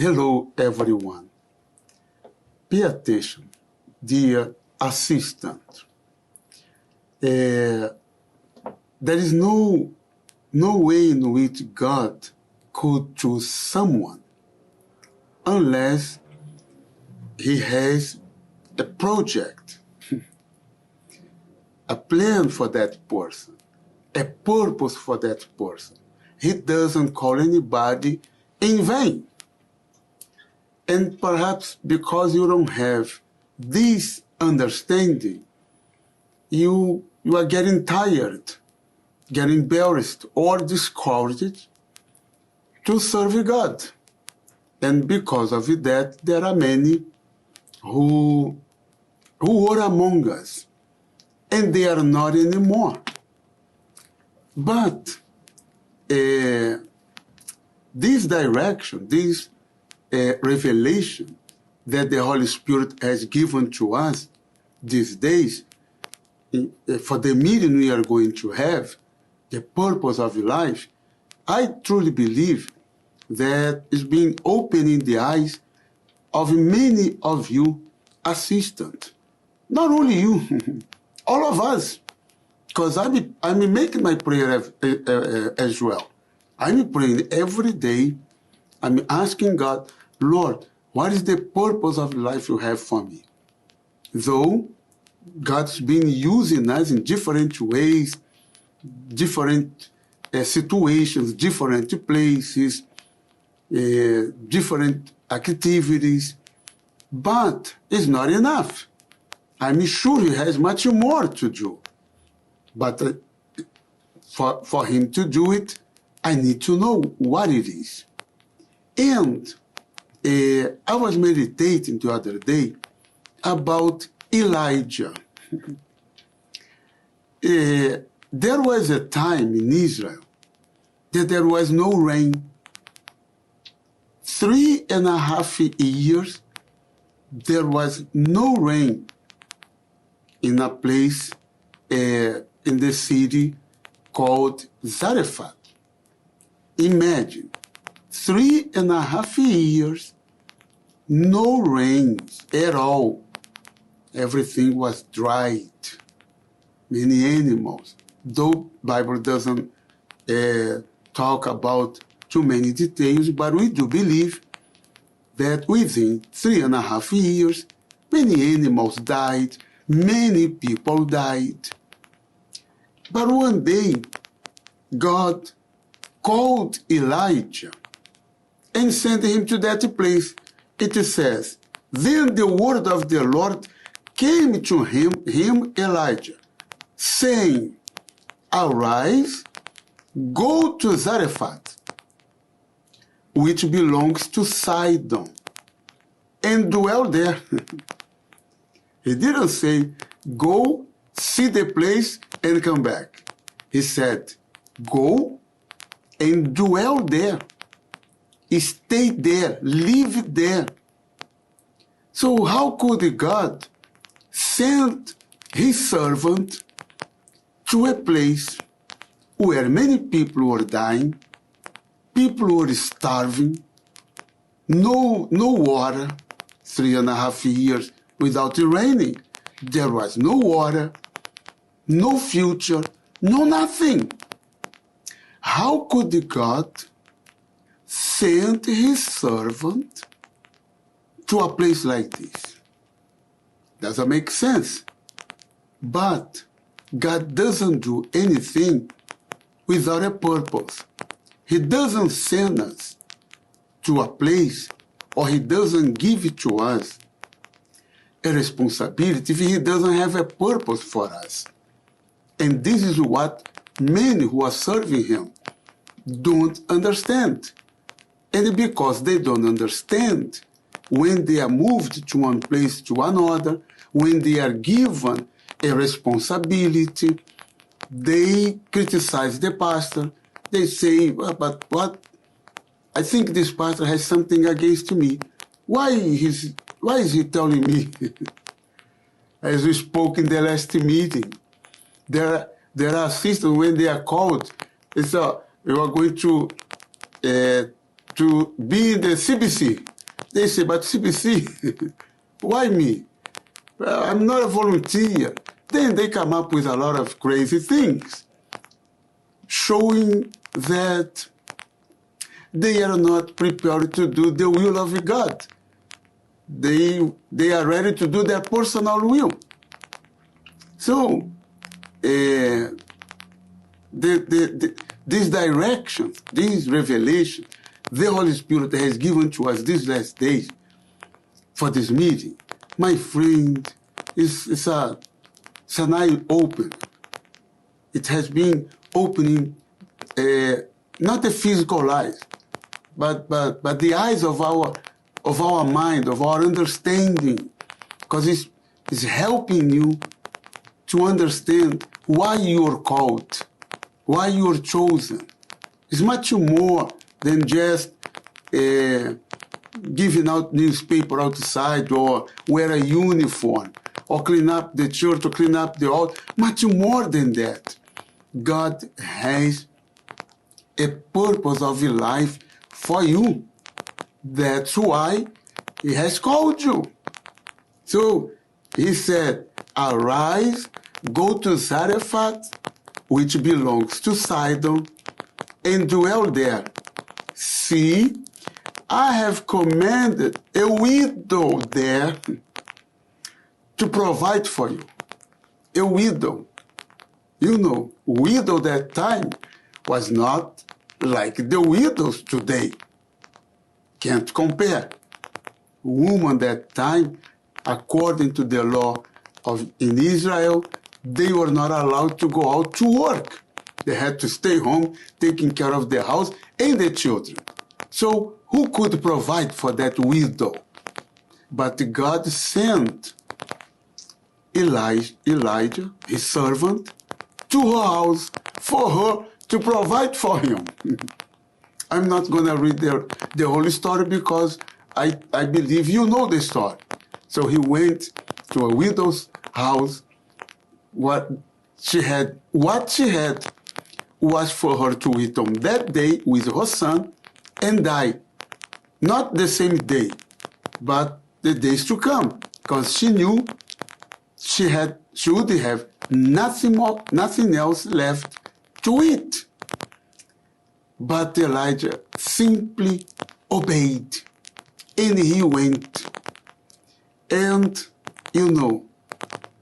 Hello, everyone. Pay attention, dear assistant. There is no way in which God could choose someone unless he has a project, a plan for that person, a purpose for that person. He doesn't call anybody in vain. And perhaps because you don't have this understanding, you are getting tired, getting embarrassed, or discouraged to serve God. And because of that, there are many who were among us, and they are not anymore. But this direction, this revelation that the Holy Spirit has given to us these days, for the meeting we are going to have, the purpose of life, I truly believe that it's been opening the eyes of many of you assistants. Not only you, all of us. Because I'm making my prayer as well. I'm praying every day. I'm asking God, Lord, what is the purpose of life you have for me? Though God's been using us in different ways, different situations, different places, different activities, but it's not enough. I'm sure He has much more to do. But for Him to do it, I need to know what it is. And I was meditating the other day about Elijah. There was a time in Israel that there was no rain. 3.5 years, there was no rain in a place in the city called Zarephath. Imagine, 3.5 years, no rains at all. Everything was dried. Many animals. Though Bible doesn't talk about too many details, but we do believe that within 3.5 years, many animals died, many people died. But one day, God called Elijah and sent him to that place. It says, then the word of the Lord came to him, Elijah, saying, arise, go to Zarephath, which belongs to Sidon, and dwell there. He didn't say, go, see the place, and come back. He said, go and dwell there. Stay there, live there. So how could God send His servant to a place where many people were dying, people were starving, no water, 3.5 years without it raining. There was no water, no future, no nothing. How could God send His servant to a place like this? Doesn't make sense. But God doesn't do anything without a purpose. He doesn't send us to a place, or He doesn't give it to us a responsibility if He doesn't have a purpose for us. And this is what many who are serving Him don't understand. And because they don't understand, when they are moved to one place to another, when they are given a responsibility, they criticize the pastor. They say, well, but what? I think this pastor has something against me. Why is he telling me? As we spoke in the last meeting, there are assistants when they are called. It's you are going to to be in the CBC. They say, but CBC, why me? Well, I'm not a volunteer. Then they come up with a lot of crazy things, showing that they are not prepared to do the will of God. They are ready to do their personal will. So, this direction, this revelation, the Holy Spirit has given to us these last days for this meeting, my friend, it's an eye-opener. It has been opening not the physical eyes, but the eyes of our mind, of our understanding, because it's helping you to understand why you're called, why you're chosen. It's much more than just giving out newspaper outside or wear a uniform or clean up the church or clean up the altar. Much more than that. God has a purpose of your life for you. That's why he has called you. So he said, arise, go to Zarephath, which belongs to Sidon, and dwell there. See, I have commanded a widow there to provide for you. A widow. You know, widow that time was not like the widows today. Can't compare. Woman that time, according to the law in Israel, they were not allowed to go out to work. They had to stay home, taking care of their house and the children. So who could provide for that widow? But God sent Elijah, his servant, to her house for her to provide for him. I'm not going to read the whole story because I believe you know the story. So he went to a widow's house. What she had was for her to eat on that day with her son and die. Not the same day, but the days to come, because she knew she would have nothing else left to eat. But Elijah simply obeyed, and he went. And, you know,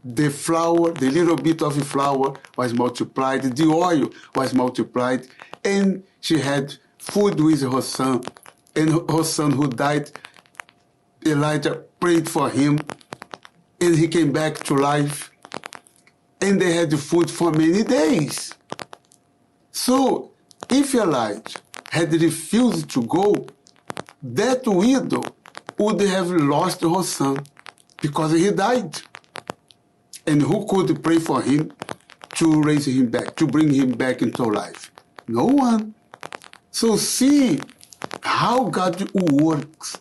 the flour, the little bit of flour was multiplied, the oil was multiplied, and she had food with her son. And her son who died, Elijah prayed for him, and he came back to life. And they had food for many days. So, if Elijah had refused to go, that widow would have lost her son because he died. And who could pray for him to raise him back, to bring him back into life? No one. So see how God works.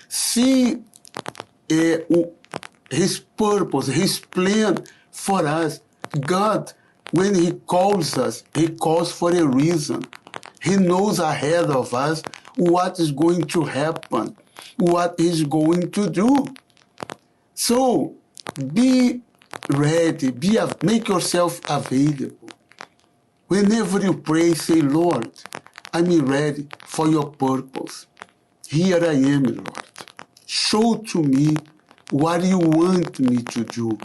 See his purpose, his plan for us. God, when he calls us, he calls for a reason. He knows ahead of us what is going to happen, what he's going to do. So be ready, make yourself available. Whenever you pray, say, Lord, I'm ready for your purpose. Here I am, Lord. Show to me what you want me to do,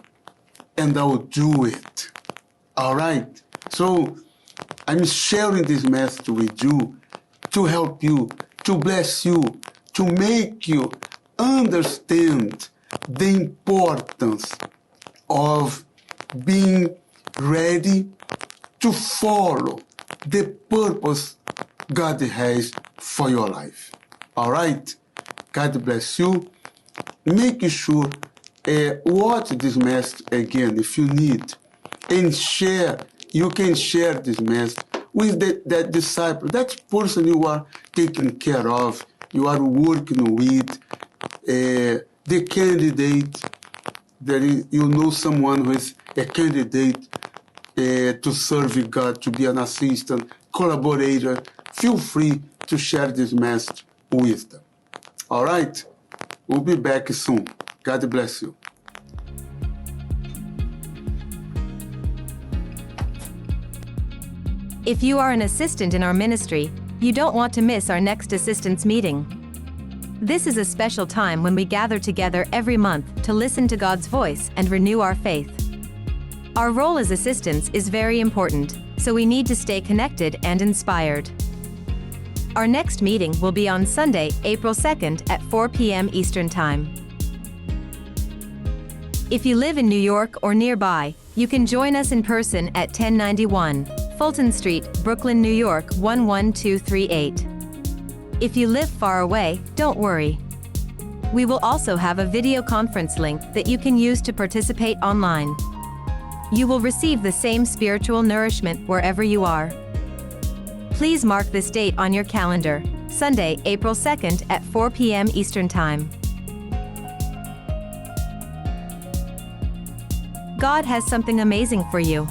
and I will do it. All right? So I'm sharing this message with you to help you, to bless you, to make you understand the importance of being ready to follow the purpose God has for your life. All right? God bless you. Make sure watch this message again if you need, and share. You can share this message with that disciple, that person you are taking care of, you are working with, the candidate. You know someone who is a candidate to serve God, to be an assistant, collaborator. Feel free to share this message with them. All right? We'll be back soon. God bless you. If you are an assistant in our ministry, you don't want to miss our next assistants meeting. This is a special time when we gather together every month to listen to God's voice and renew our faith. Our role as assistants is very important, so we need to stay connected and inspired. Our next meeting will be on Sunday, April 2nd at 4 p.m. Eastern Time. If you live in New York or nearby, you can join us in person at 1091 Fulton Street, Brooklyn, New York 11238. If you live far away, don't worry. We will also have a video conference link that you can use to participate online. You will receive the same spiritual nourishment wherever you are. Please mark this date on your calendar, Sunday, April 2nd at 4 p.m. Eastern Time. God has something amazing for you.